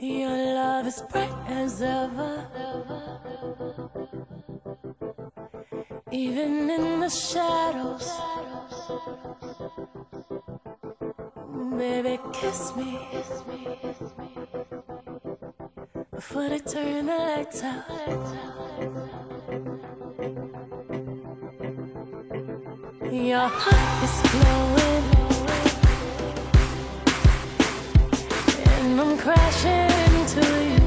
Your love is bright as ever, even in the shadows. Baby, kiss me before they turn the lights out. Your heart is glowing, and I'm crashing into you.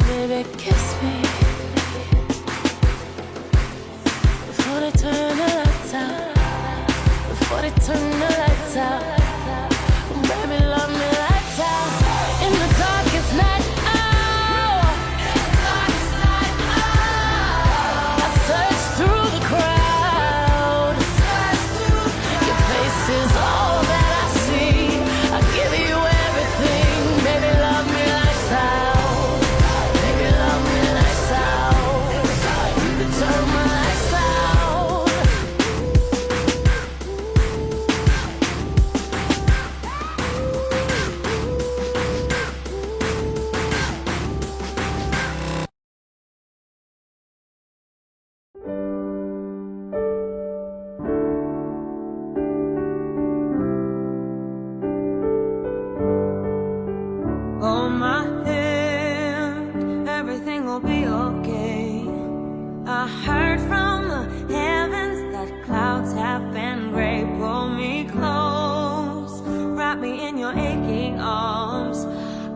Baby, kiss me before they turn the lights out. Before they turn the lights out. Baby, love me lights out. In the darkest night, I search through the crowd. Your face is all that I see. I give you everything. Baby, love me lights out. Baby, love me lights out. You can turn my lights out. Hold my hand, everything will be okay. I heard from the heavens that clouds have been gray. Pull me close, wrap me in your aching arms.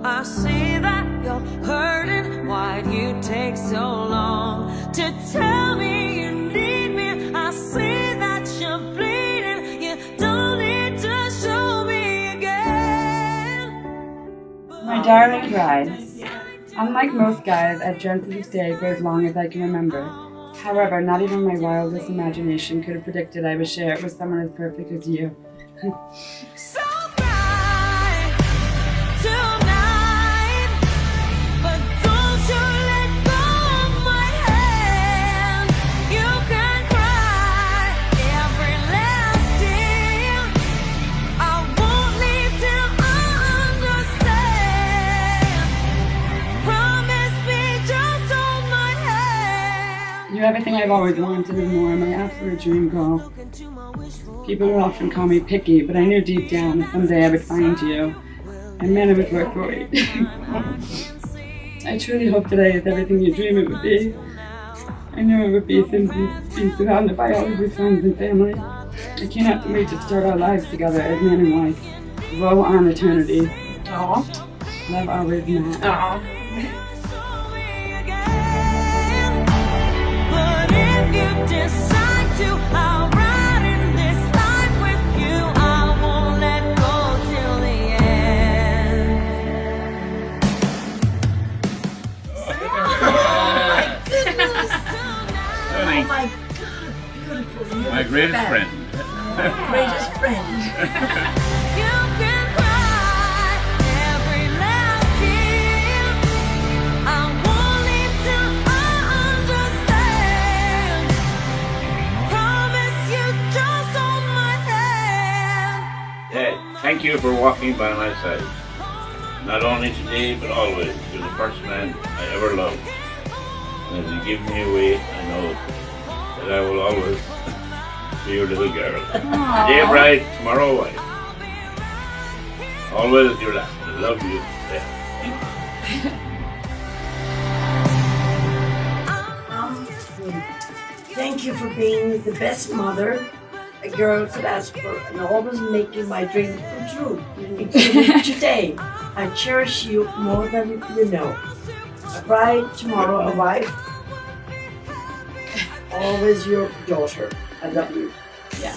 I see that you're hurting. Why'd you take so long to tell me you need me? I see that you're bleeding. You don't need to show me again. My darling bride, unlike most guys, I've dreamt of this day for as long as I can remember. However, not even my wildest imagination could have predicted I would share it with someone as perfect as you. So bright tonight, but don't you let go of my hand. You can cry every last tear. I won't leave till I understand. Promise me, just hold my hand. You're everything I've always wanted and more, my absolute dream girl. Look into my wishful People will often call me picky, but I knew deep down that someday I would find you. And man, it was worth the wait. I truly hope today is everything you dream it would be. I know it would be simply being surrounded by all of your friends and family. I cannot wait to start our lives together as man and wife. Woe on eternity. Aww. Love always Matt. Aww. show me again. But if you decide to, I'll ride in this life with you. I won't let go till the end. Honey, Oh my God, beautiful. You're my the greatest best. friend. Greatest friend. You can cry every last tear. I won't leave till I understand. Promise you, just hold my hand. Hey, thank you for walking by my side. Not only today, but always. You're the first man I ever loved. And as you give me away, I know that I will always be your little girl. Today bride, tomorrow wife. Always your last. I love you. Yeah. Thank you for being the best mother a girl could ask for and always making my dreams come true. Including today. I cherish you more than you know. A bride, tomorrow a wife. Always your daughter. I love you. Yeah.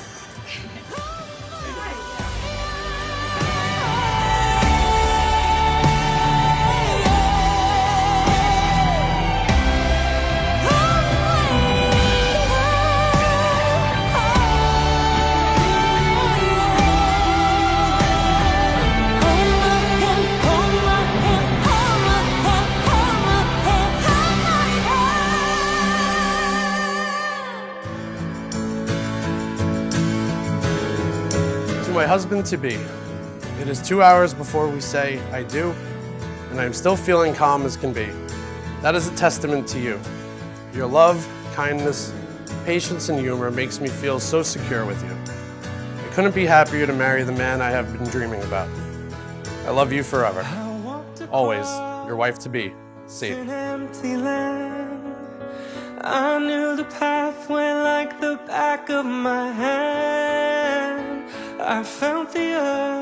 To my husband to be, It is 2 hours before we say I do, and I am still feeling calm as can be. That is a testament to you. Your love, kindness, patience, and humor makes me feel so secure with you. I couldn't be happier to marry the man I have been dreaming about. I love you forever. Always, your wife-to-be, Sadie. An empty land. I knew the pathway like the back of my hand. I felt the earth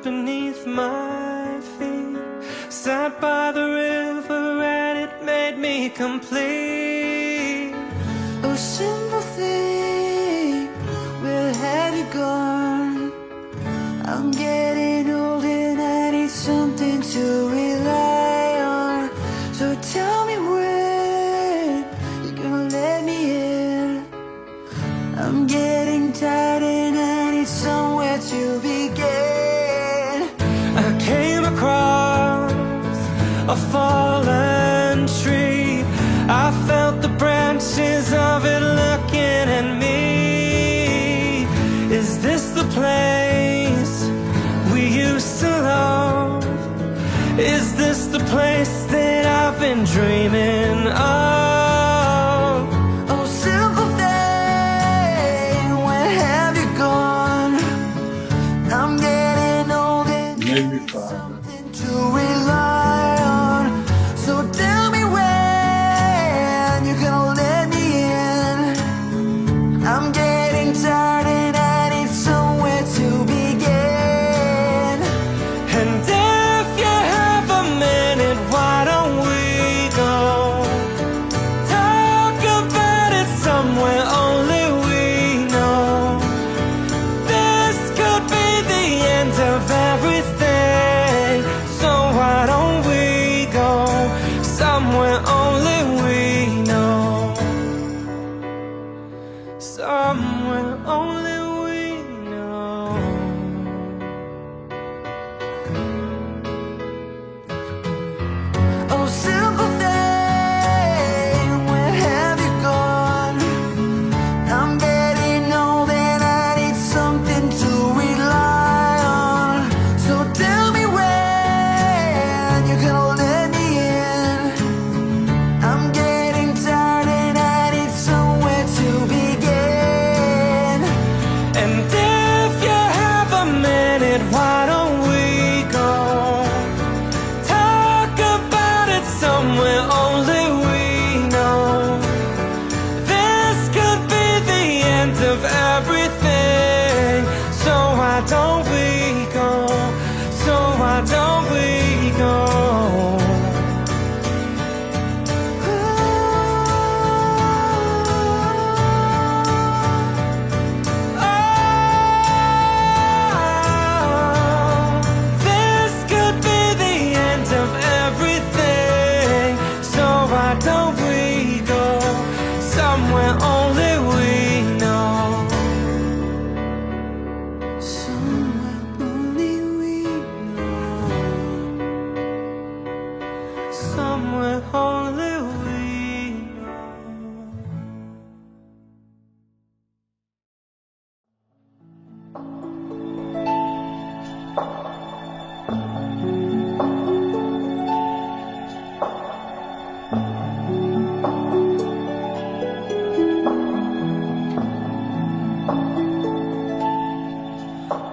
beneath my feet. Sat by the river and it made me complete. Oh, simple thing, where have you gone? I'm getting old and I need something to rely on. So tell me when you're gonna let me in. I'm getting tired and I need somewhere to begin. I came across a fallen tree. I felt the branches of it looking at me. Is this the place we used to love? Is this the place that I've been dreaming of? Oh, simple thing, where have you gone? I'm getting old and something to rely on. So tell me when you're gonna let me in. I'm getting tired and I need somewhere to begin. And if you have a minute, why don't we go talk about it somewhere only we know? This could be the end of everything, so why don't we go somewhere only we know? Somewhere only we know. Oh, simple thing, where have you gone? I'm getting old and I need something to rely on. So tell me when you're gonna let me in. I'm getting tired and I need somewhere to begin. And if you have a minute, why don't we go talk about it somewhere only we know? This could be the end of everything, so why don't we go? So why don't we go? This could be the end of everything, so why don't we go somewhere only we know? Somewhere only we know. Somewhere only we know.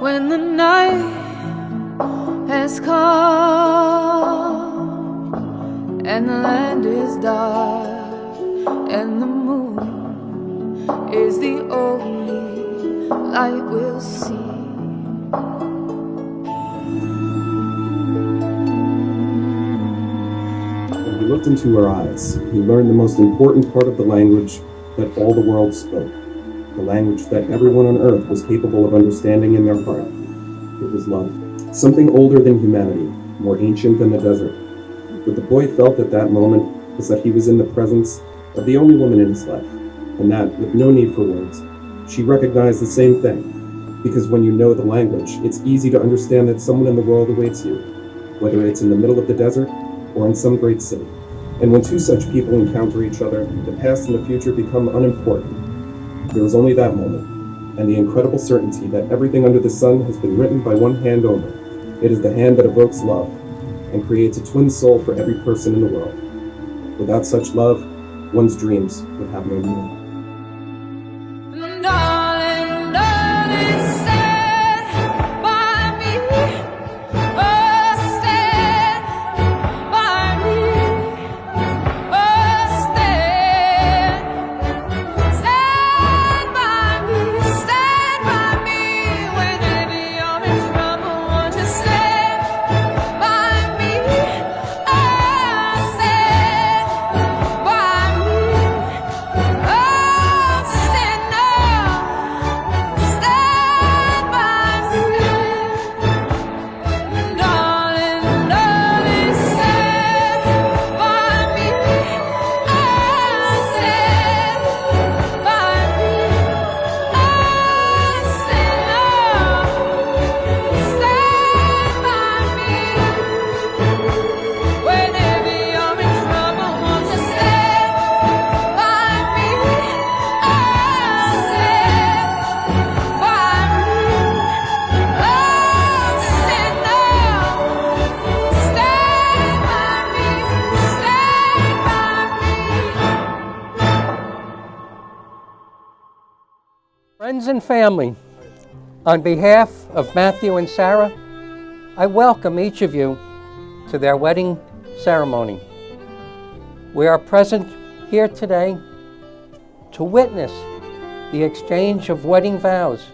When the night has come and the land is dark and the moon is the only light we'll see. When he looked into her eyes, he learned the most important part of the language that all the world spoke, the language that everyone on earth was capable of understanding in their heart. It was love. Something older than humanity, more ancient than the desert. What the boy felt at that moment was that he was in the presence of the only woman in his life, and that, with no need for words, she recognized the same thing. Because when you know the language, it's easy to understand that someone in the world awaits you, whether it's in the middle of the desert or in some great city. And when two such people encounter each other, the past and the future become unimportant. There was only that moment, and the incredible certainty that everything under the sun has been written by one hand only. It is the hand that evokes love and creates a twin soul for every person in the world. Without such love, one's dreams would have no meaning. Darling, darling, stand by me. Oh, stand by me. Oh, stand by me. Stand by me whenever you're in trouble. Won't you stand by me? Oh, stand by me. Oh, stand now. Stand by me. Darling, darling, stand by me. Oh, stand by me. Oh, stand now. Stand by me. Whenever you're in trouble, won't you stand by me? Oh, stand by me. Oh, stand now. Stand by me. Stand by me. Friends and family, on behalf of Matthew and Sarah, I welcome each of you to their wedding ceremony. We are present here today to witness the exchange of wedding vows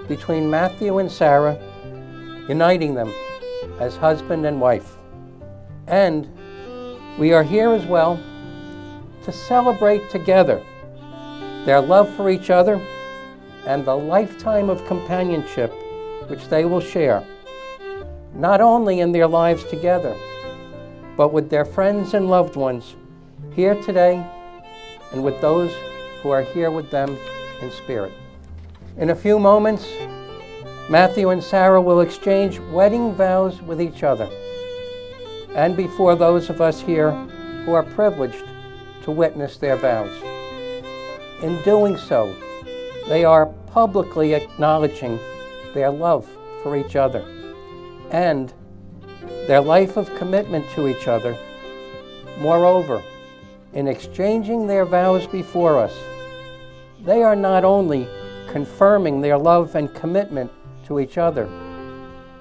between Matthew and Sarah, uniting them as husband and wife. And we are here as well to celebrate together their love for each other and the lifetime of companionship which they will share, not only in their lives together, but with their friends and loved ones here today and with those who are here with them in spirit. In a few moments, Matthew and Sarah will exchange wedding vows with each other and before those of us here who are privileged to witness their vows. In doing so, they are publicly acknowledging their love for each other and their life of commitment to each other. Moreover, in exchanging their vows before us, they are not only confirming their love and commitment to each other,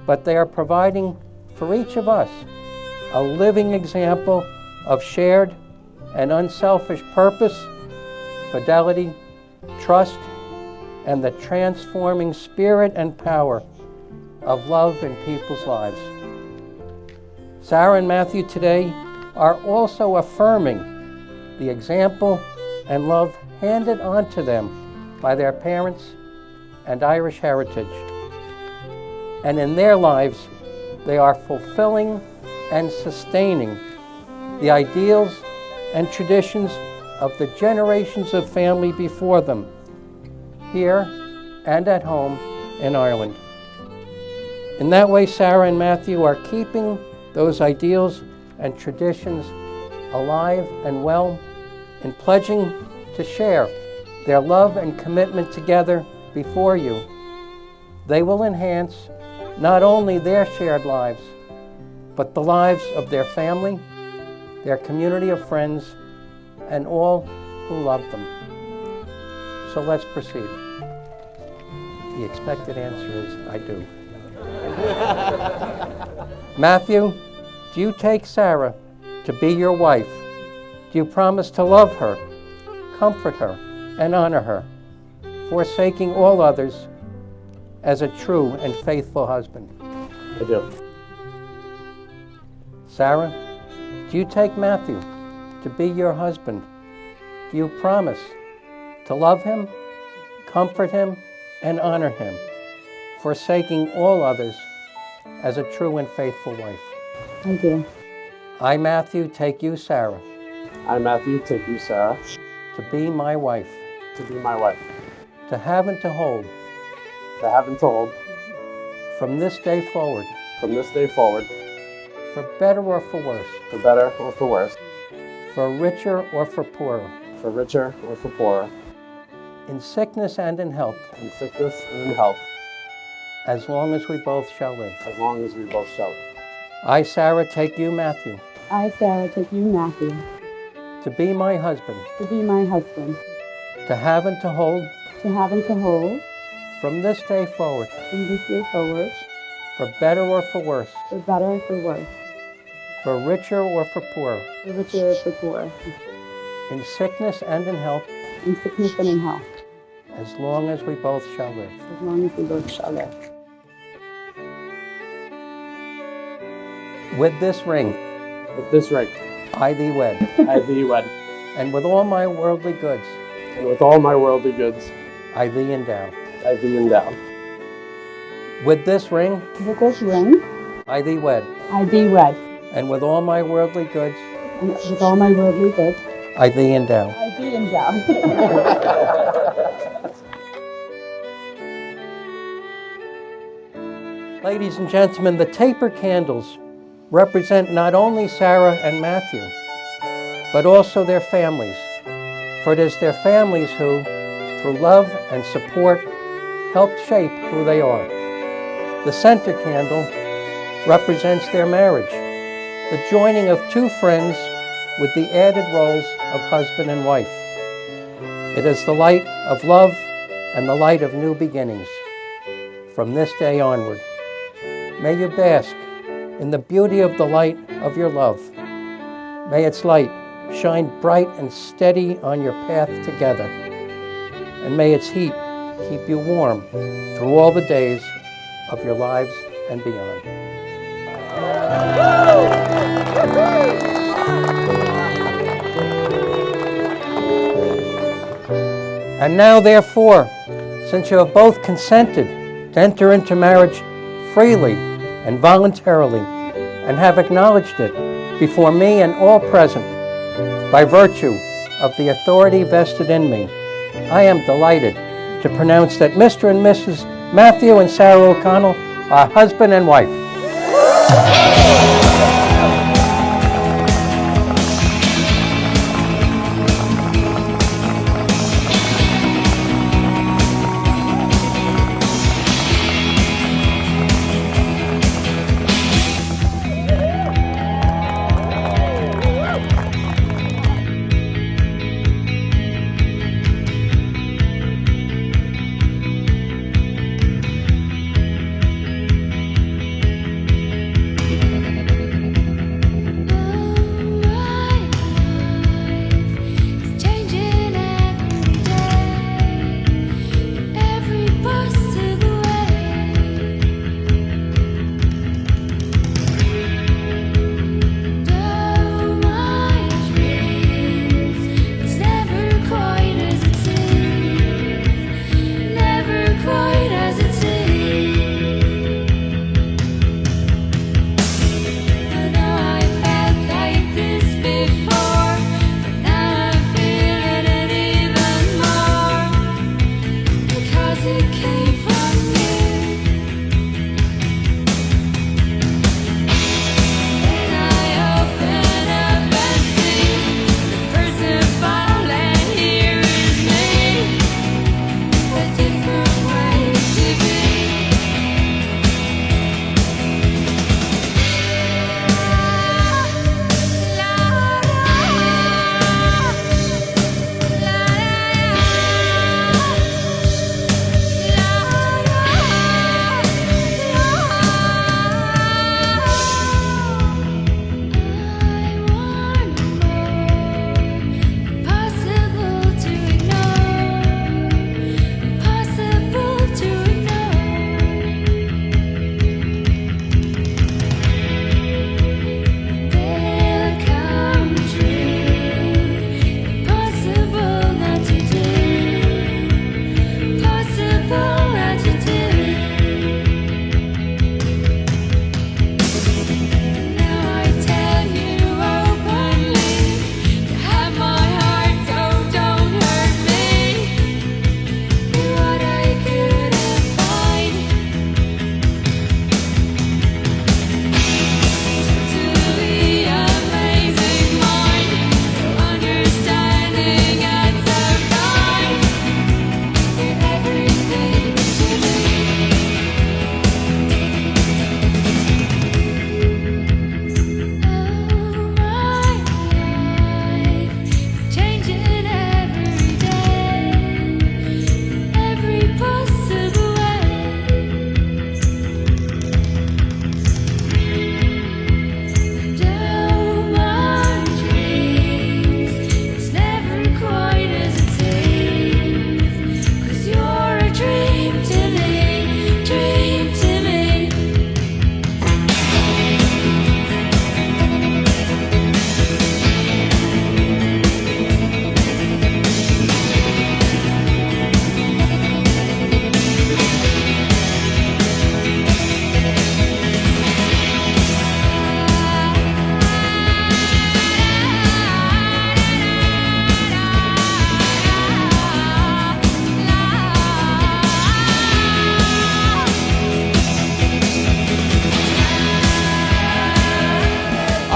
but they are providing for each of us a living example of shared and unselfish purpose, fidelity, trust, and the transforming spirit and power of love in people's lives. Sarah and Matthew today are also affirming the example and love handed on to them by their parents and Irish heritage. And in their lives, they are fulfilling and sustaining the ideals and traditions of the generations of family before them, here and at home in Ireland. In that way, Sarah and Matthew are keeping those ideals and traditions alive and well in pledging to share their love and commitment together before you. They will enhance not only their shared lives, but the lives of their family, their community of friends, and all who love them. So let's proceed. The expected answer is, I do. Matthew, do you take Sarah to be your wife? Do you promise to love her, comfort her, and honor her, forsaking all others as a true and faithful husband? I do. Sarah, do you take Matthew to be your husband? Do you promise to love him, comfort him, and honor him, forsaking all others as a true and faithful wife? I do. I, Matthew, take you, Sarah, I, Matthew, take you, Sarah, to be my wife, to be my wife, to have and to hold, to have and to hold, from this day forward, from this day forward, for better or for worse, for better or for worse, for richer or for poorer, for richer or for poorer, in sickness and in health, in sickness and in health, as long as we both shall live. as long as we both shall live. I, Sarah, take you, Matthew, I, Sarah, take you, Matthew, to be my husband, to be my husband, to have and to hold, to have and to hold, from this day forward, from this day forward, for better or for worse, for better or for worse, for richer or for poorer, for richer or for poor, in sickness and in health, in sickness and in health, as long as we both shall live. as long as we both shall live. With this ring, With this ring, I thee wed, I thee wed, and with all my worldly goods, and with all my worldly goods, I thee endow. I thee endow. With this ring, With this ring, I thee wed, I thee wed, and with all my worldly goods, and with all my worldly goods, I thee endow. I thee endow. Ladies and gentlemen, the taper candles represent not only Sarah and Matthew, but also their families. For it is their families who, through love and support, helped shape who they are. The center candle represents their marriage, the joining of two friends with the added roles of husband and wife. It is the light of love and the light of new beginnings. From this day onward, may you bask in the beauty of the light of your love. May its light shine bright and steady on your path together. And may its heat keep you warm through all the days of your lives and beyond. And now, therefore, since you have both consented to enter into marriage freely and voluntarily, and have acknowledged it before me and all present, by virtue of the authority vested in me, I am delighted to pronounce that Mr. and Mrs. Matthew and Sarah O'Connell are husband and wife.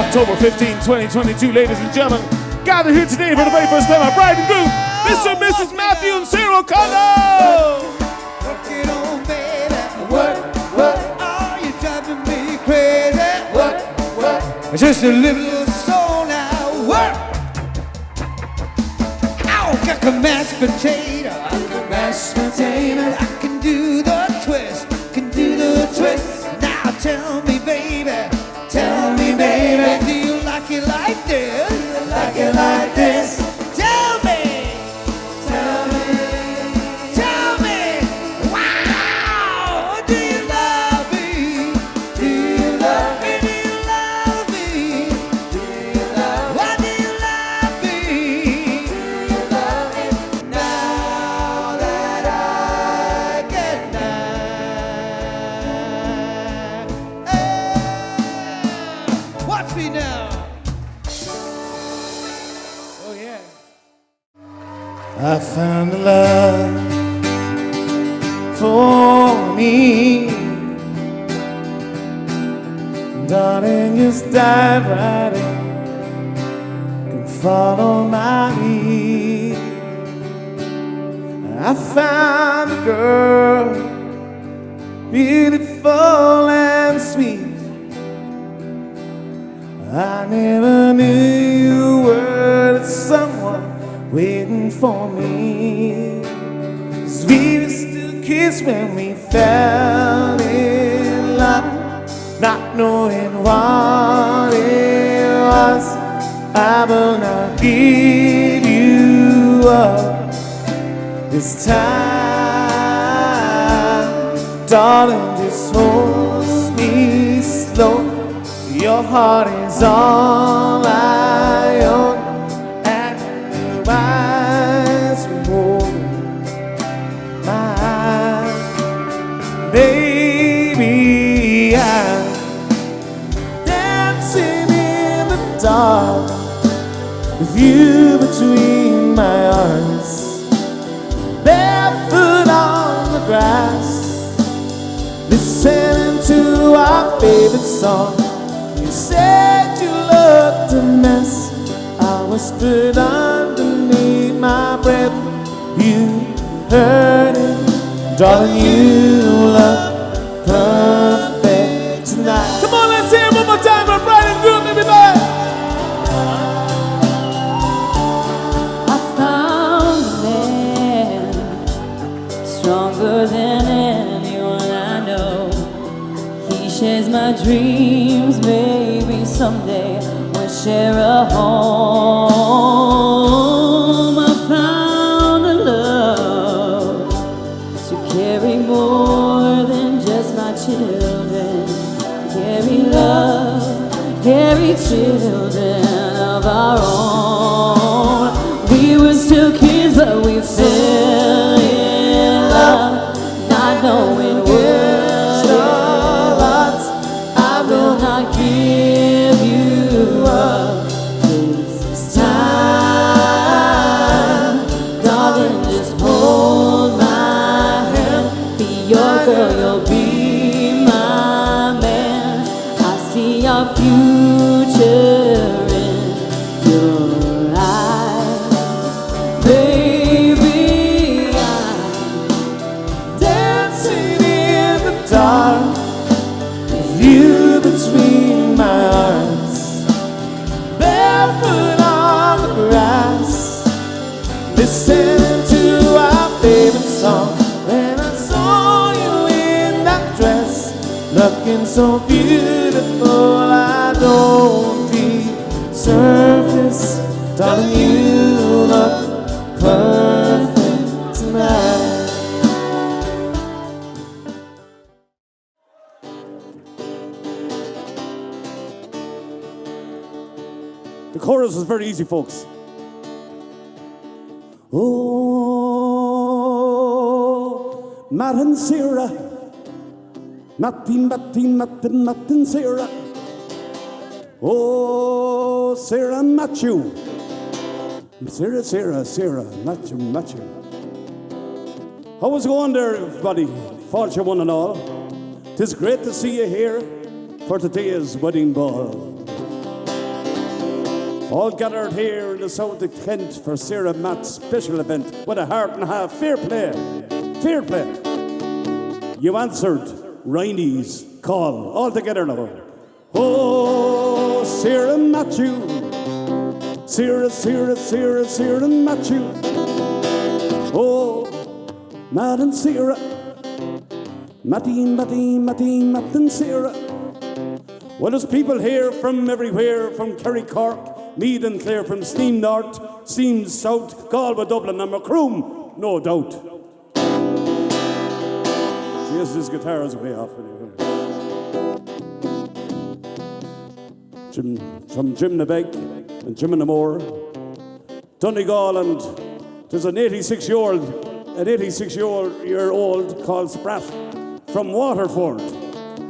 October 15, 2022, ladies and gentlemen, gathered here today for the very first time, our bride and groom, Mr. and Mrs. Matthew and Sarah O'Connell. Work it on, baby. Work. Oh, you're driving me crazy. Work. Just a little soul now. Work. Ow, got the mashed potato. I can do the twist. Now tell me, baby. Do you like it like this? Tell me. Wow. Do you love me? Why do you love me? Now that I get mad. Hey, watch me now. Oh yeah. I found the love for me. Darling, just dive right in. Can follow my lead. I found a girl, beautiful and sweet. I never knew you were someone waiting for me. Sweetest to kiss when we fell in love, not knowing what it was. I will not give you up this time. Darling, just hold me slow. Your heart is all I own, and your eyes hold mine. Baby, I'm dancing in the dark with you between my arms, barefoot on the grass, listening to our favorite song. You said you looked a mess. I whispered underneath my breath. You heard it, darling. You look perfect tonight. Come on, let's hear it one more time. Our bride and groom, everybody. I found a man stronger than anyone I know. He shares my dreams. Maybe someday we'll share a home. I found a love to carry more than just my children. Carry love, carry children of our own. We were still kids, but we fell in love, not knowing what it was. I will not give you up this time. Darling, just hold my hand. Be your girl, you'll be my man. I see our future in your eyes. Baby, I'm Dancing in the dark with you between my arms, barefoot on the grass, listening to our favorite song. When I saw you in that dress, looking so beautiful, I don't deserve this. Darling, you look perfect tonight. The chorus was very easy, folks. Oh, Matt and Sarah, Matt and Sarah. Oh, Sarah and Matthew, Sarah, Matthew. How's it going there, everybody? Fortune one and all. 'Tis great to see you here for today's wedding ball. All gathered here in the south of Kent for Sarah Matt's special event with a heart and a half. Fair play. Fair play. You answered Riney's call. All together now. Oh, Sarah Matthew. Sarah, Sarah, Sarah, Sarah Matthew. Oh, Matt and Sarah. Matty, Matty, Matty, Matt and Sarah. Well, there's people here from everywhere, from Kerry Cork, Meath and Clare, from Steam North, Steam South, Galway, Dublin and Macroom, no doubt. Yes, this guitar is way off anyway. From Jim Nabeg and Jim Namore, Donegal, and there's an 86-year-old called Spratt from Waterford.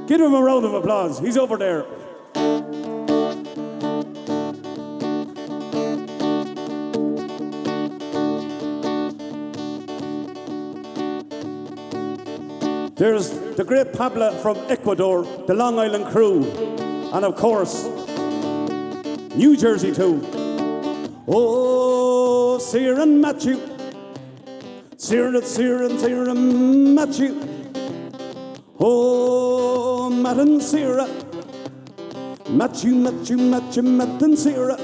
Give him a round of applause. He's over there. There's the great Pablo from Ecuador, the Long Island crew, and of course, New Jersey too. Oh, Sarah and Matthew. Sarah, Sarah, Sarah and Matthew. Oh, Matt and Sarah. Matthew, Matthew, Matthew, Matt and Sarah.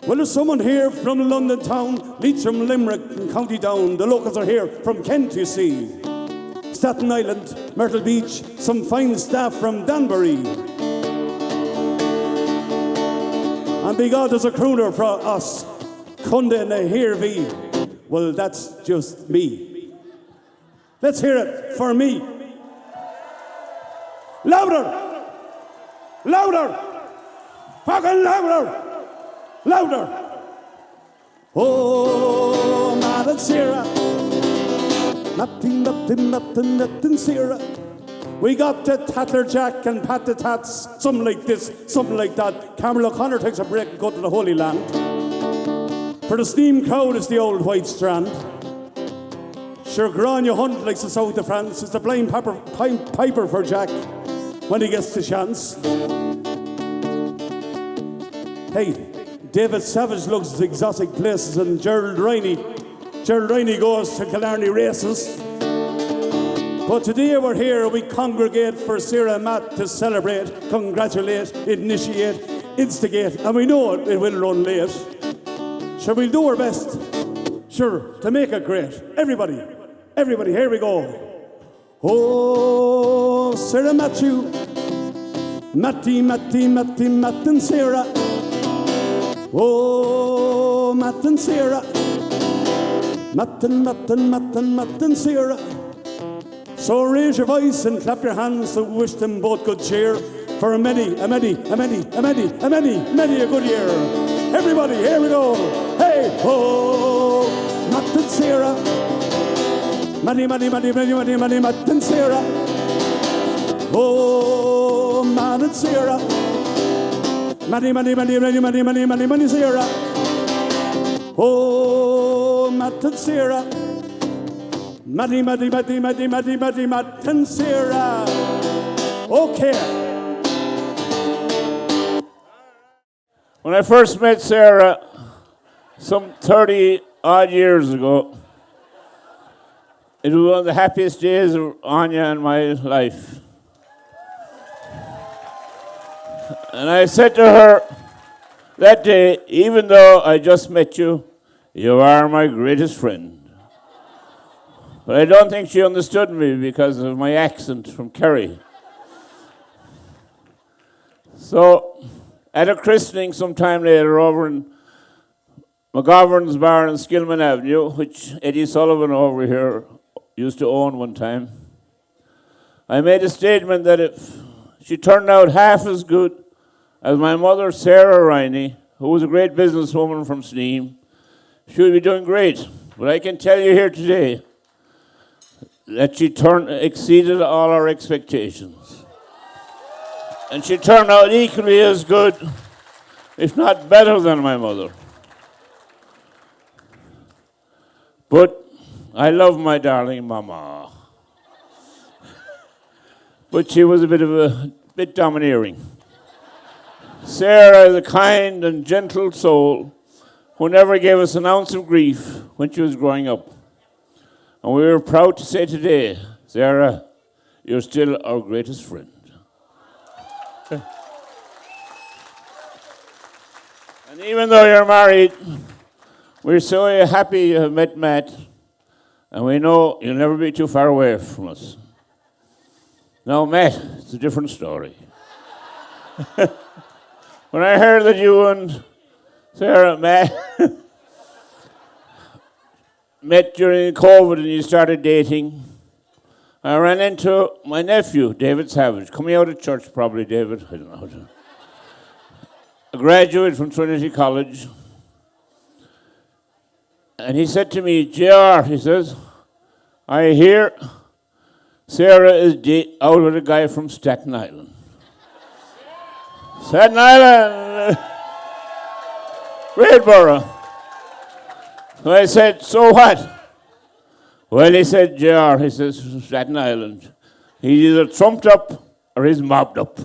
Well, there's someone here from London town, Leitrim, Limerick and County Down. The locals are here from Kent, you see. Staten Island, Myrtle Beach, some fine staff from Danbury. And big God, there's a crooner for us, Cunda and a Hirvi. Well, that's just me. Let's hear it for me. Louder! Louder! Fucking louder! Louder! Oh, Matt and Sarah. Nothing, Sarah. We got the Tatler Jack and Pat the Tats, something like this, something like that. Cameron O'Connor takes a break and go to the Holy Land. For the steam crowd is the old White Strand. Sure, Grania Hunt likes the south of France. It's the blind piper for Jack when he gets the chance. Hey, David Savage looks at exotic places, and Gerald Riney goes to Killarney races. But today we're here, we congregate for Sarah and Matt to celebrate, congratulate, initiate, instigate, and we know it will run late. Sure, we'll do our best, sure, to make it great. Everybody, here we go. Oh, Sarah Matthew, Matty, Matt and Sarah. Oh, Matt and Sarah. Matt and Sarah. So raise your voice and clap your hands to wish them both good cheer for a many a good year. Everybody, here we go. Hey, oh, Matt and Sarah. Matt and Sarah. Oh, Matt and Sarah. Maddie, Sarah. Oh, Matt and Sarah. Maddie, Matt and Sarah. Okay. When I first met Sarah, some 30 odd years ago, it was one of the happiest days of Anya in my life. And I said to her that day, even though I just met you, you are my greatest friend. But I don't think she understood me because of my accent from Kerry. So, at a christening sometime later over in McGovern's Bar on Skillman Avenue, which Eddie Sullivan over here used to own one time, I made a statement that if she turned out half as good as my mother, Sarah Riney, who was a great businesswoman from Sneem, she would be doing great. But I can tell you here today that she exceeded all our expectations. And she turned out equally as good, if not better than my mother. But I love my darling mama. But she was a bit domineering. Sarah is a kind and gentle soul who never gave us an ounce of grief when she was growing up. And we are proud to say today, Sarah, you're still our greatest friend. And even though you're married, we're so happy you have met Matt, and we know you'll never be too far away from us. Now, Matt, it's a different story. When I heard that you and Sarah met during COVID and you started dating, I ran into my nephew, David Savage, coming out of church probably, David, I don't know. A graduate from Trinity College. And he said to me, JR, he says, I hear Sarah is out with a guy from Staten Island. Staten Island, Greatborough. So I said, so what? Well, he said, JR, he says, Staten Island. He's either trumped up or he's mobbed up.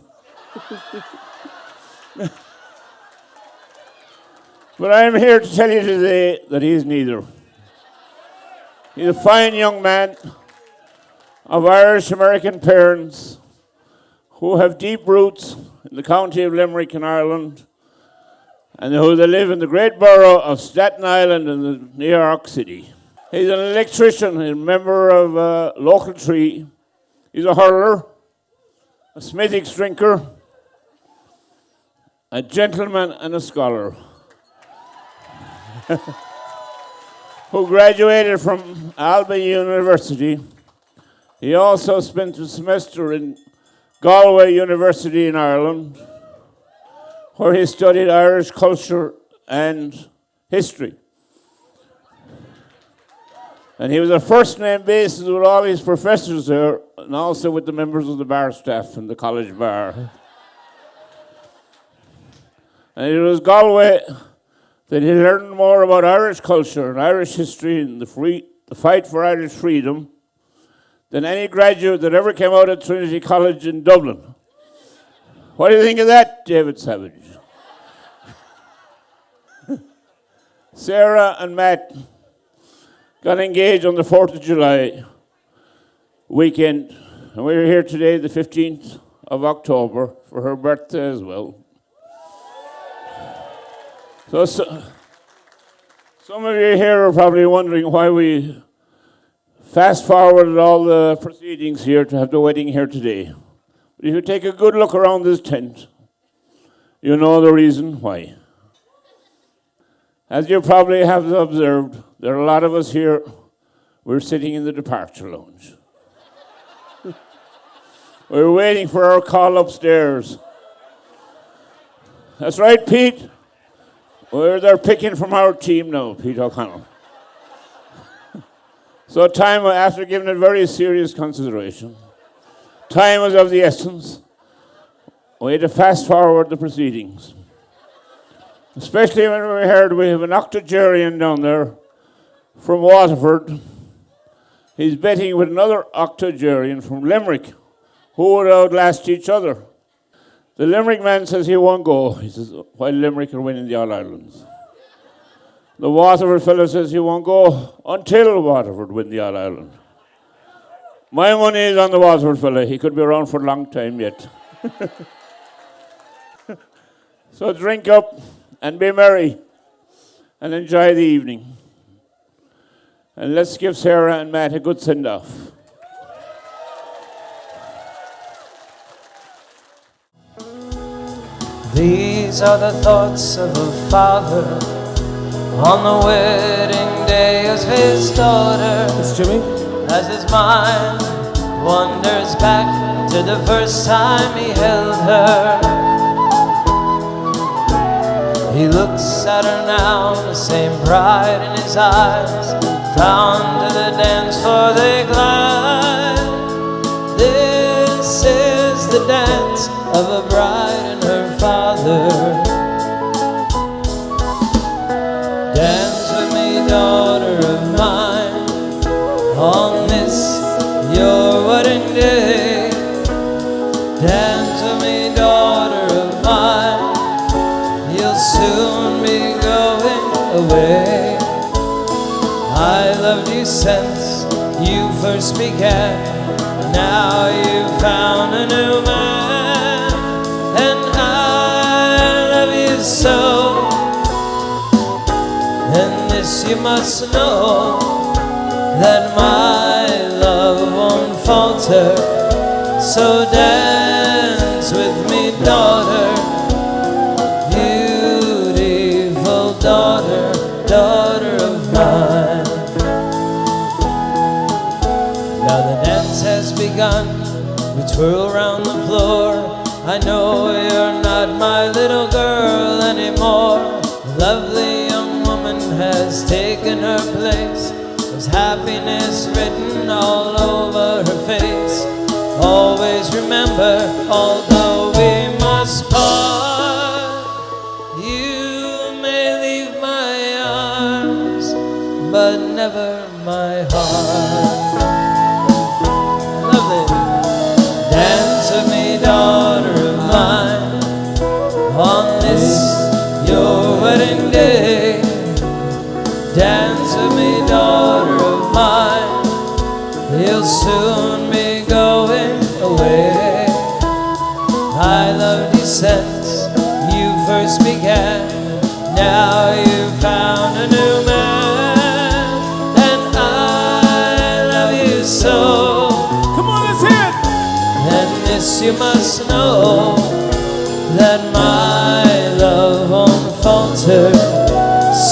But I'm here to tell you today that he's neither. He's a fine young man of Irish-American parents who have deep roots in the county of Limerick in Ireland, and who they live in the great borough of Staten Island in New York City. He's an electrician, a member of a local tree. He's a hurler, a Smithwick's drinker, a gentleman and a scholar. Who graduated from Alba University. He also spent a semester in Galway University in Ireland, where he studied Irish culture and history. And he was a first-name basis with all his professors there, and also with the members of the bar staff in the college bar. And it was Galway that he learned more about Irish culture and Irish history and the fight for Irish freedom than any graduate that ever came out of Trinity College in Dublin. What do you think of that, David Savage? Sarah and Matt got engaged on the 4th of July weekend, and we're here today, the 15th of October, for her birthday as well. So some of you here are probably wondering why we fast-forwarded all the proceedings here to have the wedding here today. But if you take a good look around this tent, you know the reason why. As you probably have observed, there are a lot of us here. We're sitting in the departure lounge. We're waiting for our call upstairs. That's right, Pete. They're picking from our team now, Pete O'Connell. So time, after giving it very serious consideration, time was of the essence. We had to fast forward the proceedings. Especially when we heard we have an octogenarian down there from Waterford. He's betting with another octogenarian from Limerick, who would outlast each other. The Limerick man says he won't go. He says, while Limerick are winning the All-Irelands. The Waterford fellow says he won't go until Waterford win the All-Ireland. My money is on the Waterford fellow. He could be around for a long time yet. So drink up and be merry and enjoy the evening. And let's give Sarah and Matt a good send-off. These are the thoughts of a father on the wedding day of his daughter. It's Jimmy. As his mind wanders back to the first time he held her. He looks at her now, the same pride in his eyes. Down to the dance floor they glide. This is the dance of a bride and her father. Dance with me, daughter of mine, on this your wedding day. Dance with me, daughter of mine, loved you since you first began. Now you've found a new man, and I love you so. And this you must know, that my love won't falter. So dance with me, daughter, beautiful daughter, daughter of mine. Now the dance has begun, we twirl around the floor. I know you're not my little girl anymore. A lovely young woman has taken her place. There's happiness written all over her face. Always remember, although we must part, you may leave my arms, but never my heart. Lovely. Dance with me, daughter of mine, on this your wedding day. Dance with me, daughter of mine, you'll soon be going away. I loved you since you first began. Now you've found a new man, and I love you so. Come on, let's hear it. And this you must know, that my love won't falter.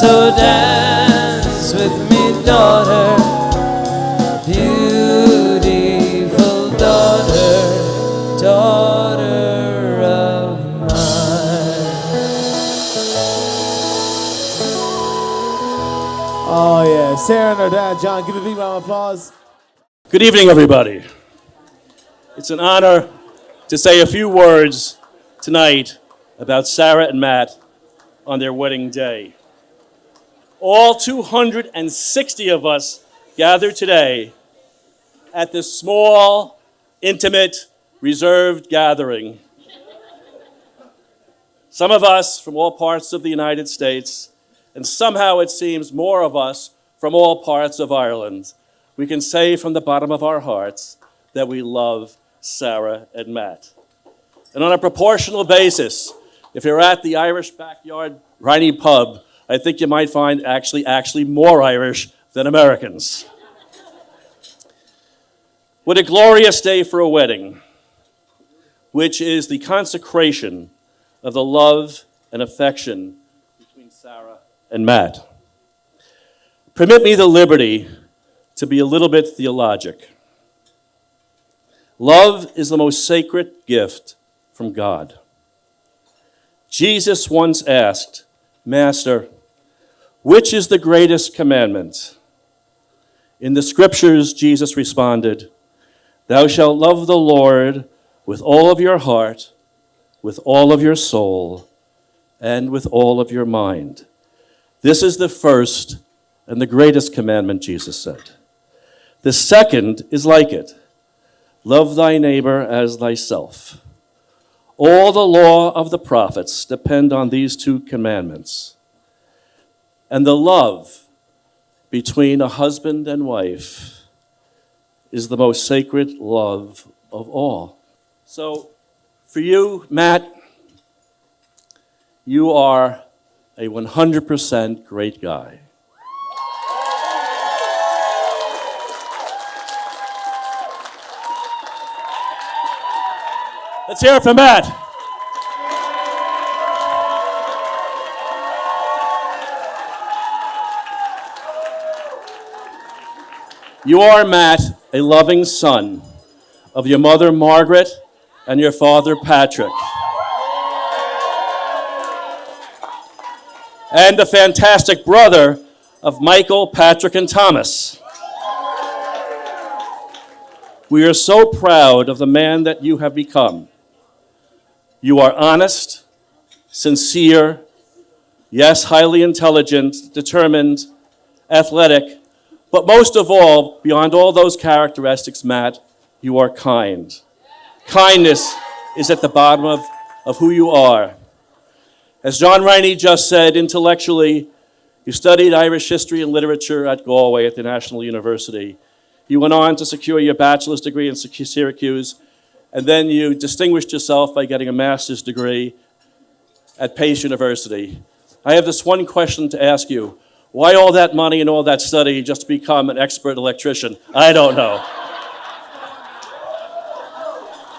So dance with me, daughter, beautiful daughter, daughter of mine. Oh, yeah. Sarah and her dad, John. Give a big round of applause. Good evening, everybody. It's an honor to say a few words tonight about Sarah and Matt on their wedding day. All 260 of us gathered today at this small, intimate, reserved gathering. Some of us from all parts of the United States, and somehow it seems more of us from all parts of Ireland. We can say from the bottom of our hearts that we love Sarah and Matt. And on a proportional basis, if you're at the Irish Backyard Riney Pub, I think you might find actually more Irish than Americans. What a glorious day for a wedding, which is the consecration of the love and affection between Sarah and Matt. Permit me the liberty to be a little bit theologic. Love is the most sacred gift from God. Jesus once asked, "Master, which is the greatest commandment?" In the scriptures, Jesus responded, "Thou shalt love the Lord with all of your heart, with all of your soul, and with all of your mind. This is the first and the greatest commandment," Jesus said. "The second is like it. Love thy neighbor as thyself. All the law of the prophets depend on these two commandments. And the love between a husband and wife is the most sacred love of all." So for you, Matt, you are a 100% great guy. Let's hear it for Matt. You are, Matt, a loving son of your mother, Margaret, and your father, Patrick. And a fantastic brother of Michael, Patrick, and Thomas. We are so proud of the man that you have become. You are honest, sincere, yes, highly intelligent, determined, athletic, but most of all, beyond all those characteristics, Matt, you are kind. Kindness is at the bottom of who you are. As John Riney just said, intellectually, You studied Irish history and literature at Galway at the National University. You went on to secure your bachelor's degree in Syracuse, and then you distinguished yourself by getting a master's degree at Pace University. I have this one question to ask you. Why all that money and all that study just to become an expert electrician? I don't know.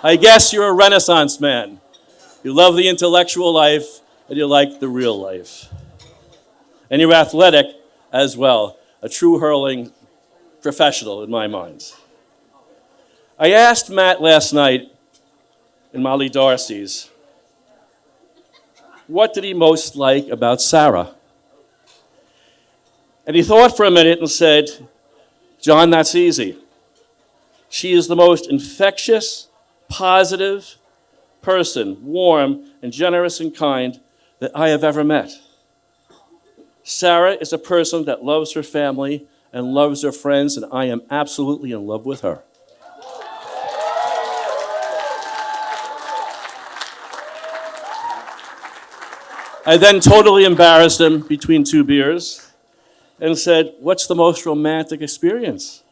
I guess you're a Renaissance man. You love the intellectual life and you like the real life. And you're athletic as well, a true hurling professional in my mind. I asked Matt last night in Molly Darcy's, what did he most like about Sarah? And he thought for a minute and said, John, that's easy. She is the most infectious, positive person, warm and generous and kind that I have ever met. Sarah is a person that loves her family and loves her friends, and I am absolutely in love with her. I then totally embarrassed him between two beers and said, what's the most romantic experience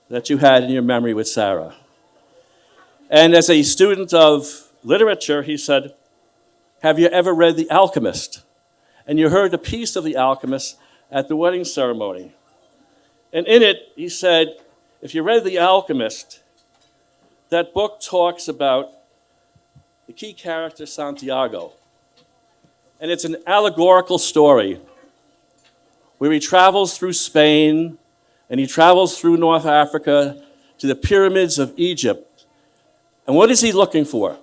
that you had in your memory with Sarah? And as a student of literature, he said, have you ever read The Alchemist? And you heard a piece of The Alchemist at the wedding ceremony. And in it, he said, if you read The Alchemist, that book talks about the key character, Santiago. And it's an allegorical story where he travels through Spain and he travels through North Africa to the pyramids of Egypt. And what is he looking for?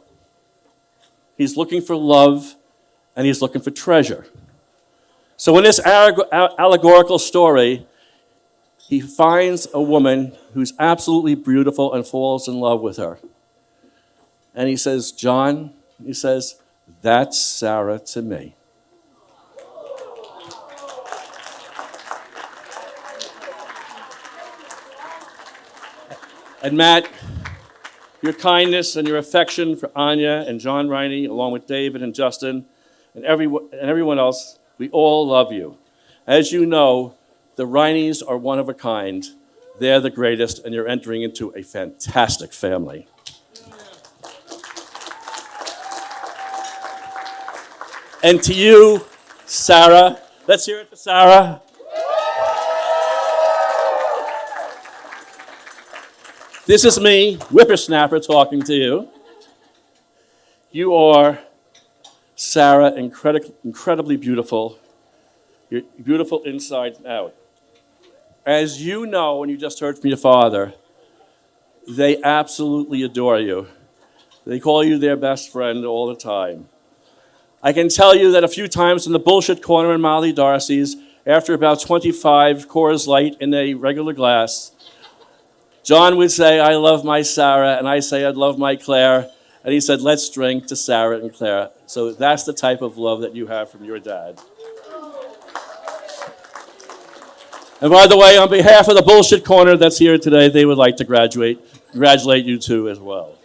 He's looking for love and he's looking for treasure. So in this allegorical story, he finds a woman who's absolutely beautiful and falls in love with her. And he says, John, he says, that's Sarah to me. And Matt, your kindness and your affection for Anya and John Riney, along with David and Justin and everyone else, we all love you. As you know, the Rineys are one of a kind. They're the greatest, and you're entering into a fantastic family. And to you, Sarah, let's hear it for Sarah. This is me, whippersnapper, talking to you. You are, Sarah, incredibly beautiful. You're beautiful inside and out. As you know, and you just heard from your father, they absolutely adore you. They call you their best friend all the time. I can tell you that a few times in the bullshit corner in Molly Darcy's, after about 25 Coors Light in a regular glass, John would say, I love my Sarah, and I say, I love my Claire. And he said, let's drink to Sarah and Claire. So that's the type of love that you have from your dad. And by the way, on behalf of the bullshit corner that's here today, they would like to congratulate you too as well.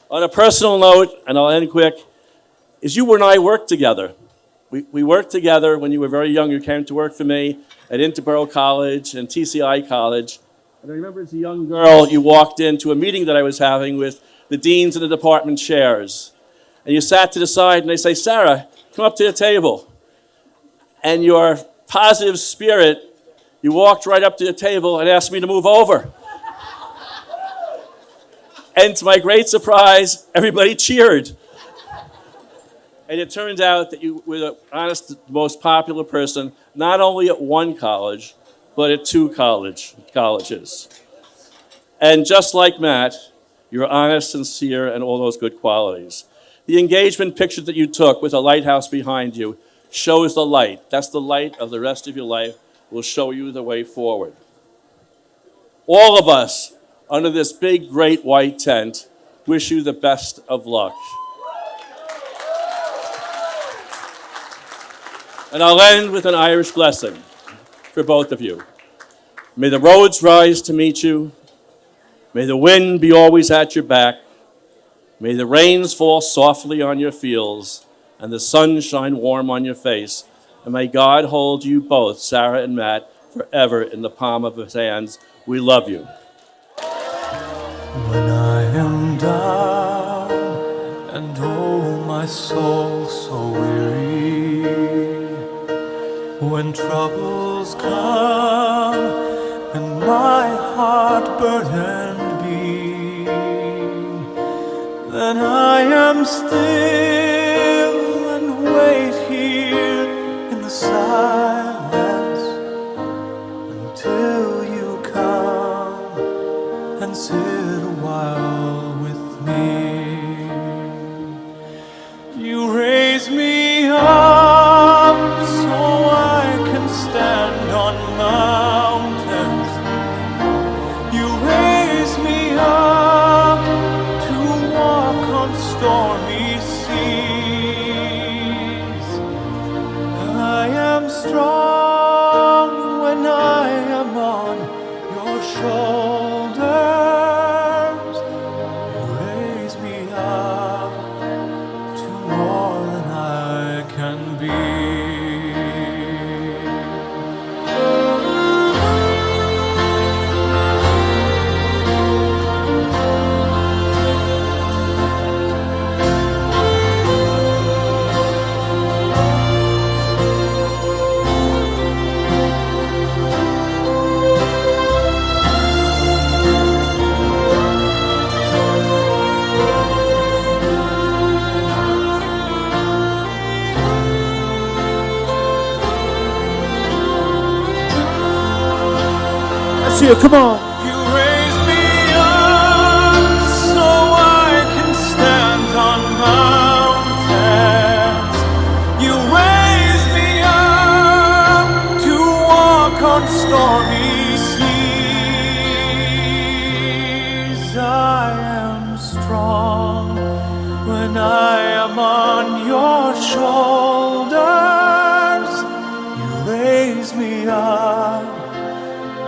On a personal note, and I'll end quick, is you and I worked together. We worked together when you were very young. You came to work for me at Interborough College and TCI College. And I remember as a young girl, you walked into a meeting that I was having with the deans and the department chairs. And you sat to the side and they say, Sarah, come up to the table. And your positive spirit, you walked right up to the table and asked me to move over. And to my great surprise, everybody cheered. And it turned out that you were the honest, most popular person, not only at one college, but at two colleges. And just like Matt, you're honest, sincere, and all those good qualities. The engagement picture that you took with a lighthouse behind you shows the light. That's the light of the rest of your life. Will show you the way forward. All of us, under this big, great white tent, wish you the best of luck. And I'll end with an Irish blessing for both of you. May the roads rise to meet you. May the wind be always at your back. May the rains fall softly on your fields and the sun shine warm on your face. And may God hold you both, Sarah and Matt, forever in the palm of his hands. We love you. When I am down and oh my soul so weary, when troubles come and my heart burdened be, then I am still and wait here in the silence until you come and sit a while with me. You raise me up so I can stand on mountains. You raise me up to walk on stormy seas. I am strong when I am on your shoulders. You raise me up to more than I can be. Let's hear it, come on. You raise me up so I can stand on mountains. You raise me up to walk on stormy seas. I am strong when I am on your shoulders. You raise me up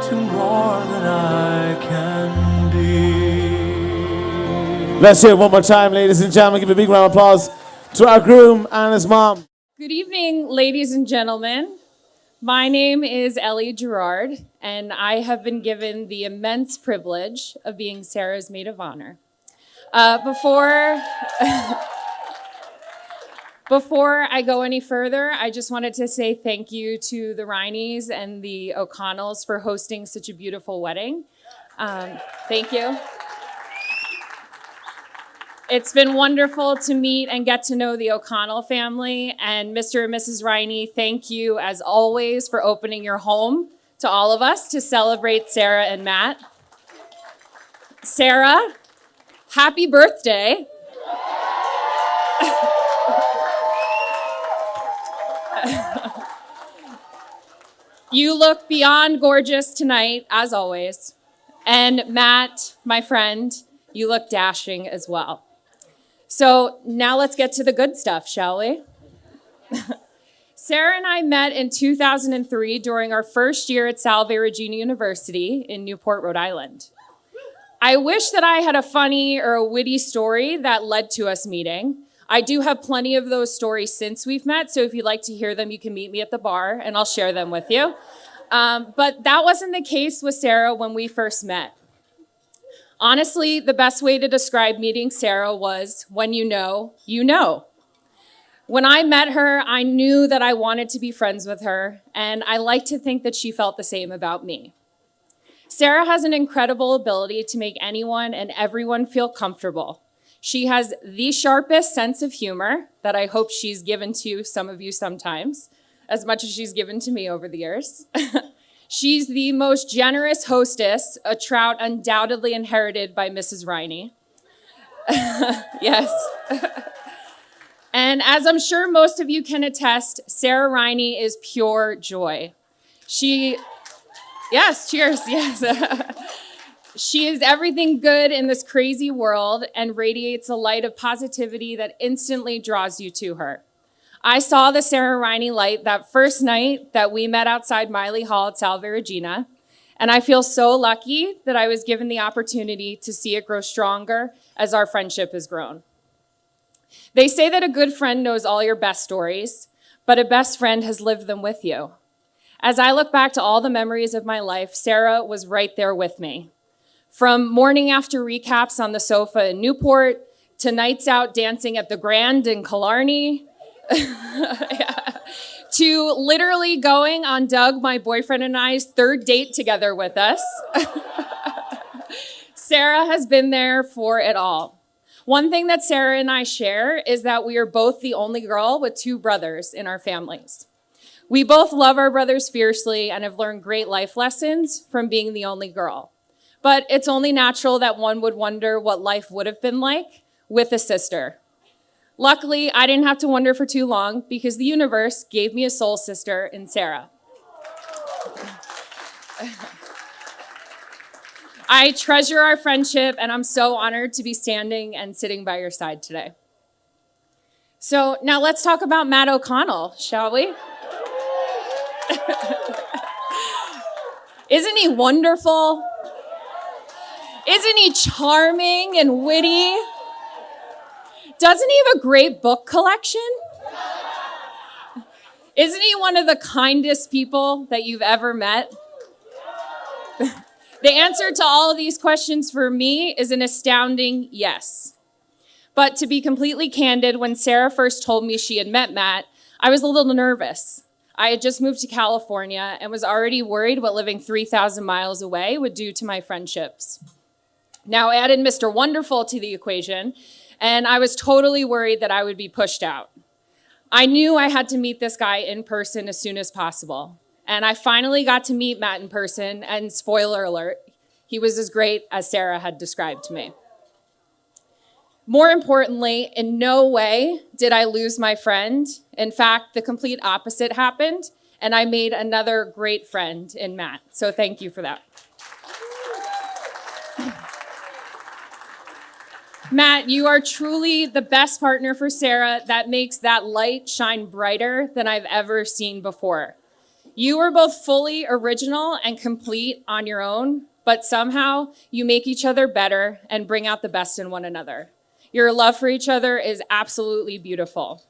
to more than I can be. Let's hear it one more time, ladies and gentlemen. Give a big round of applause to our groom and his mom. Good evening, ladies and gentlemen. My name is Ellie Gerard, and I have been given the immense privilege of being Sarah's maid of honor. Before I go any further, I just wanted to say thank you to the Rineys and the O'Connells for hosting such a beautiful wedding. Thank you. It's been wonderful to meet and get to know the O'Connell family. And Mr. and Mrs. Riney, thank you as always for opening your home to all of us to celebrate Sarah and Matt. Sarah, happy birthday. You look beyond gorgeous tonight, as always. And Matt, my friend, you look dashing as well. So now let's get to the good stuff, shall we? Sarah and I met in 2003 during our first year at Salve Regina University in Newport, Rhode Island. I wish that I had a funny or a witty story that led to us meeting. I do have plenty of those stories since we've met, so if you'd like to hear them, you can meet me at the bar and I'll share them with you. But that wasn't the case with Sarah when we first met. Honestly, the best way to describe meeting Sarah was when you know, you know. When I met her, I knew that I wanted to be friends with her, and I like to think that she felt the same about me. Sarah has an incredible ability to make anyone and everyone feel comfortable. She has the sharpest sense of humor that I hope she's given to some of you sometimes, as much as she's given to me over the years. She's the most generous hostess, a trout undoubtedly inherited by Mrs. Riney. Yes. And as I'm sure most of you can attest, Sarah Riney is pure joy. Yes, cheers, yes. She is everything good in this crazy world and radiates a light of positivity that instantly draws you to her. I saw the Sarah Riney light that first night that we met outside Miley Hall at Salve Regina, and I feel so lucky that I was given the opportunity to see it grow stronger as our friendship has grown. They say that a good friend knows all your best stories, but a best friend has lived them with you. As I look back to all the memories of my life, Sarah was right there with me. From morning after recaps on the sofa in Newport, to nights out dancing at the Grand in Killarney, to literally going on Doug, my boyfriend, and I's third date together with us. Sarah has been there for it all. One thing that Sarah and I share is that we are both the only girl with two brothers in our families. We both love our brothers fiercely and have learned great life lessons from being the only girl. But it's only natural that one would wonder what life would have been like with a sister. Luckily, I didn't have to wonder for too long because the universe gave me a soul sister in Sarah. I treasure our friendship, and I'm so honored to be standing and sitting by your side today. So now let's talk about Matt O'Connell, shall we? Isn't he wonderful? Isn't he charming and witty? Doesn't he have a great book collection? Isn't he one of the kindest people that you've ever met? The answer to all of these questions for me is an astounding yes. But to be completely candid, when Sarah first told me she had met Matt, I was a little nervous. I had just moved to California and was already worried what living 3,000 miles away would do to my friendships. Now add in Mr. Wonderful to the equation, and I was totally worried that I would be pushed out. I knew I had to meet this guy in person as soon as possible. And I finally got to meet Matt in person, and spoiler alert, he was as great as Sarah had described to me. More importantly, in no way did I lose my friend. In fact, the complete opposite happened, and I made another great friend in Matt. So thank you for that. Matt, you are truly the best partner for Sarah that makes that light shine brighter than I've ever seen before. You are both fully original and complete on your own, but somehow you make each other better and bring out the best in one another. Your love for each other is absolutely beautiful.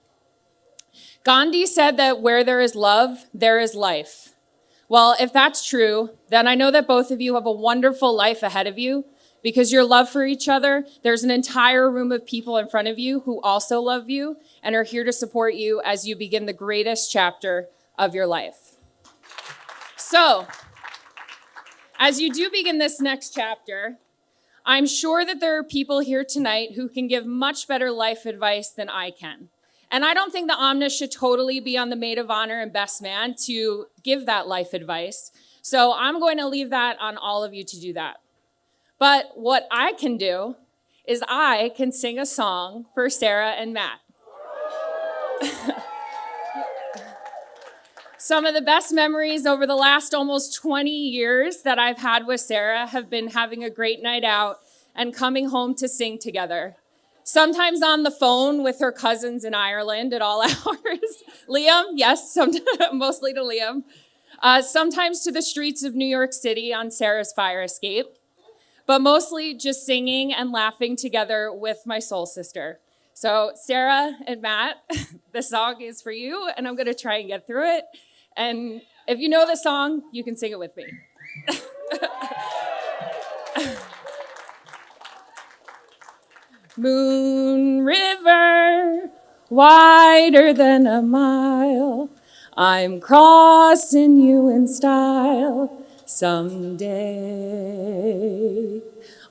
Gandhi said that where there is love, there is life. Well, if that's true, then I know that both of you have a wonderful life ahead of you because your love for each other, there's an entire room of people in front of you who also love you and are here to support you as you begin the greatest chapter of your life. So, as you do begin this next chapter, I'm sure that there are people here tonight who can give much better life advice than I can. And I don't think the Omnis should totally be on the maid of honor and best man to give that life advice. So I'm going to leave that on all of you to do that. But what I can do is I can sing a song for Sarah and Matt. Some of the best memories over the last almost 20 years that I've had with Sarah have been having a great night out and coming home to sing together. Sometimes on the phone with her cousins in Ireland at all hours. Liam, yes, mostly to Liam. Sometimes to the streets of New York City on Sarah's fire escape. But mostly just singing and laughing together with my soul sister. So Sarah and Matt, the song is for you, and I'm going to try and get through it. And if you know the song, you can sing it with me. Moon River, wider than a mile, I'm crossing you in style someday.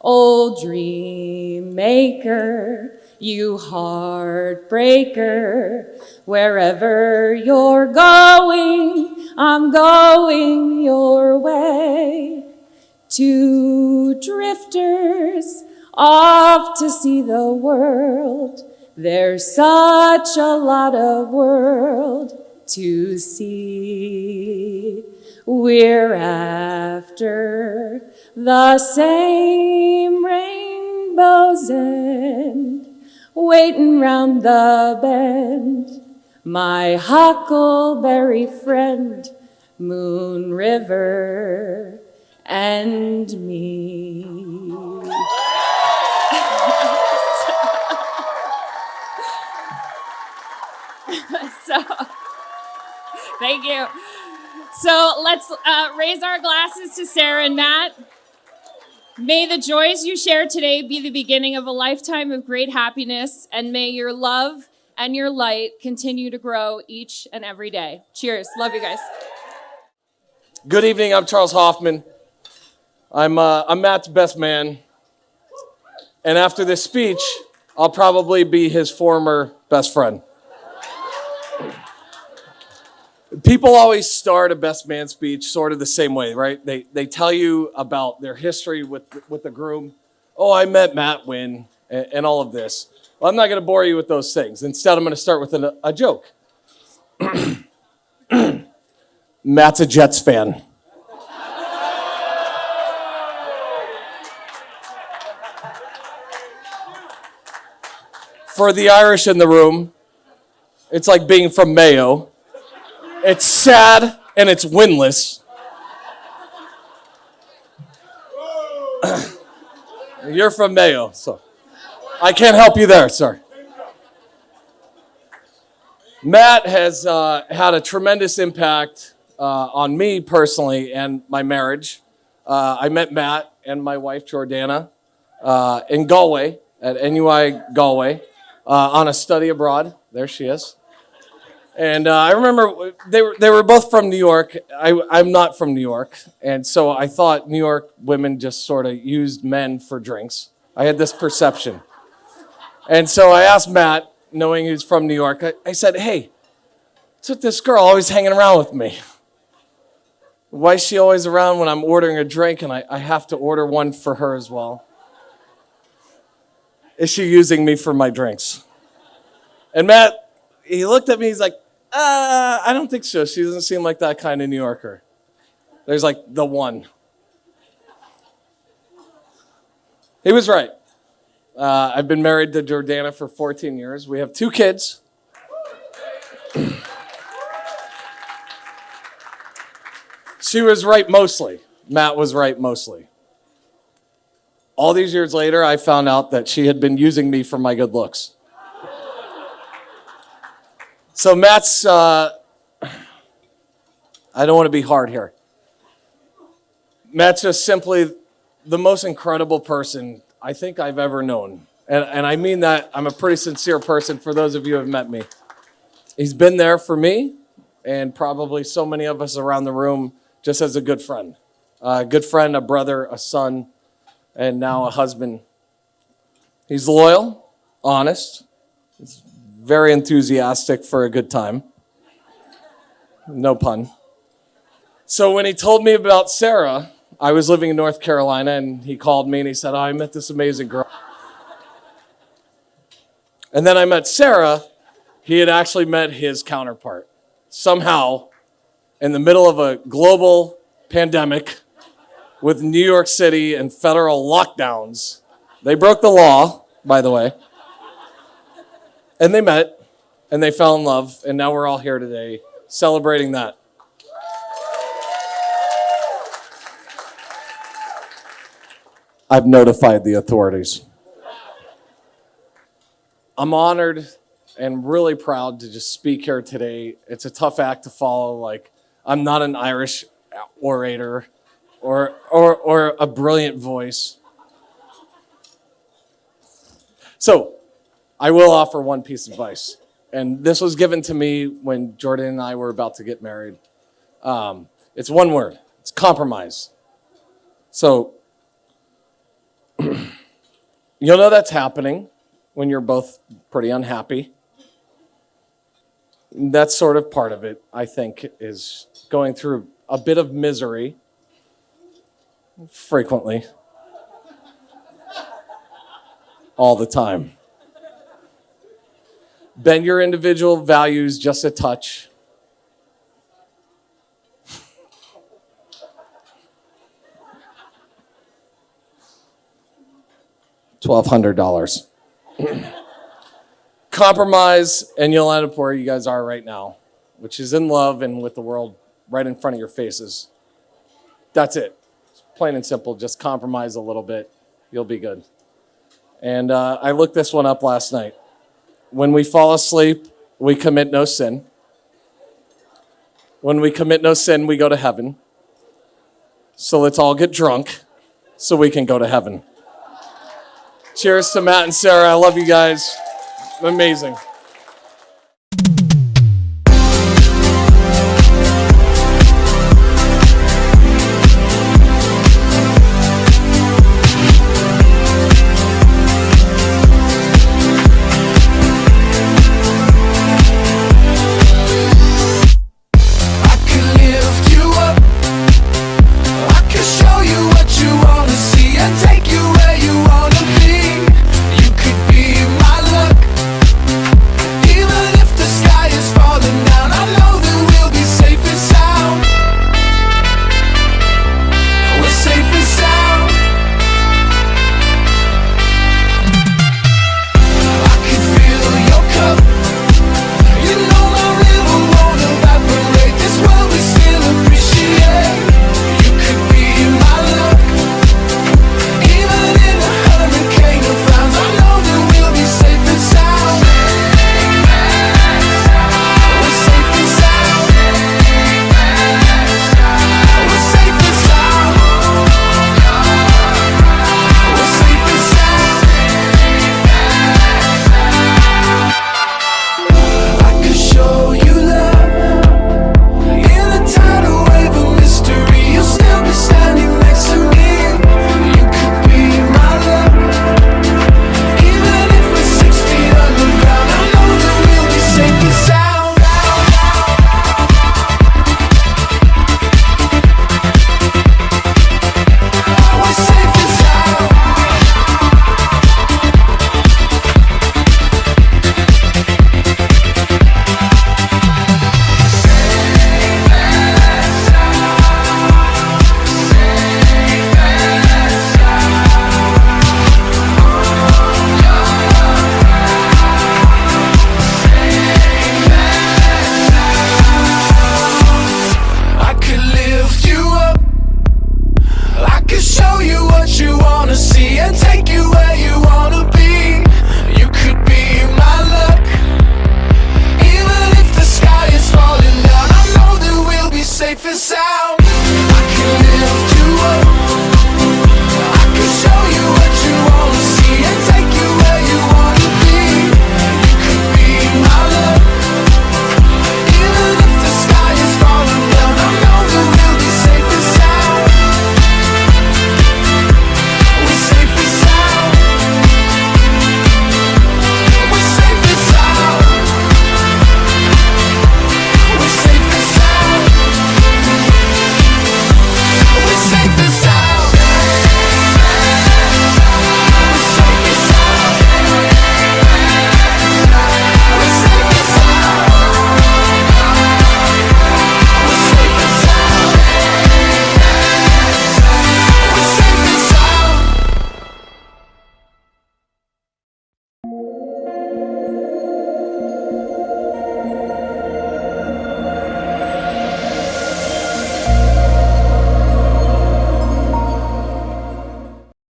Old dream maker, you heartbreaker, wherever you're going, I'm going your way. Two drifters off to see the world, there's such a lot of world to see. We're after the same rainbow's end, waiting round the bend, my huckleberry friend, Moon River and me. Thank you. So let's raise our glasses to Sarah and Matt. May the joys you share today be the beginning of a lifetime of great happiness, and may your love and your light continue to grow each and every day. Cheers. Love you guys. Good evening. I'm Charles Hoffman. I'm Matt's best man. And after this speech, I'll probably be his former best friend. People always start a best man speech sort of the same way, right? They tell you about their history with the groom. Oh, I met Matt when, and all of this. Well, I'm not going to bore you with those things. Instead, I'm going to start with a joke. Matt's a Jets fan. For the Irish in the room, it's like being from Mayo. It's sad and it's winless. You're from Mayo, so I can't help you there, sir. Matt has had a tremendous impact on me personally and my marriage. I met Matt and my wife, Jordana, in Galway, at NUI Galway, on a study abroad. There she is. And I remember they were both from New York. I'm not from New York. And so I thought New York women just sort of used men for drinks. I had this perception. And so I asked Matt, knowing he was from New York, I said, hey, what's with this girl always hanging around with me? Why is she always around when I'm ordering a drink and I have to order one for her as well? Is she using me for my drinks? And Matt, he looked at me, he's like, I don't think so. She doesn't seem like that kind of New Yorker. There's like the one. He was right. I've been married to Jordana for 14 years. We have 2 kids. She was right mostly. Matt was right mostly. All these years later, I found out that she had been using me for my good looks. So Matt's, I don't want to be hard here. Matt's just simply the most incredible person I think I've ever known. And I mean that, I'm a pretty sincere person for those of you who have met me. He's been there for me and probably so many of us around the room just as a good friend. A good friend, a brother, a son, and now a husband. He's loyal, honest, he's very enthusiastic for a good time. No pun. So when he told me about Sarah, I was living in North Carolina, and he called me and he said, oh, I met this amazing girl. And then I met Sarah. He had actually met his counterpart. Somehow, in the middle of a global pandemic with New York City and federal lockdowns, they broke the law, by the way. And they met, and they fell in love, and now we're all here today celebrating that. I've notified the authorities. I'm honored and really proud to just speak here today. It's a tough act to follow. Like, I'm not an Irish orator or a brilliant voice. So, I will offer one piece of advice. And this was given to me when Jordan and I were about to get married. It's one word. It's compromise. So, you'll know that's happening when you're both pretty unhappy. That's sort of part of it, I think, is going through a bit of misery frequently. All the time. Bend your individual values just a touch. $1,200. Compromise, and you'll end up where you guys are right now, which is in love and with the world right in front of your faces. That's it. Plain and simple. Just compromise a little bit. You'll be good. And I looked this one up last night. When we fall asleep, we commit no sin. when we commit no sin, we go to heaven. So let's all get drunk so we can go to heaven. Cheers to Matt and Sarah. I love you guys. Amazing.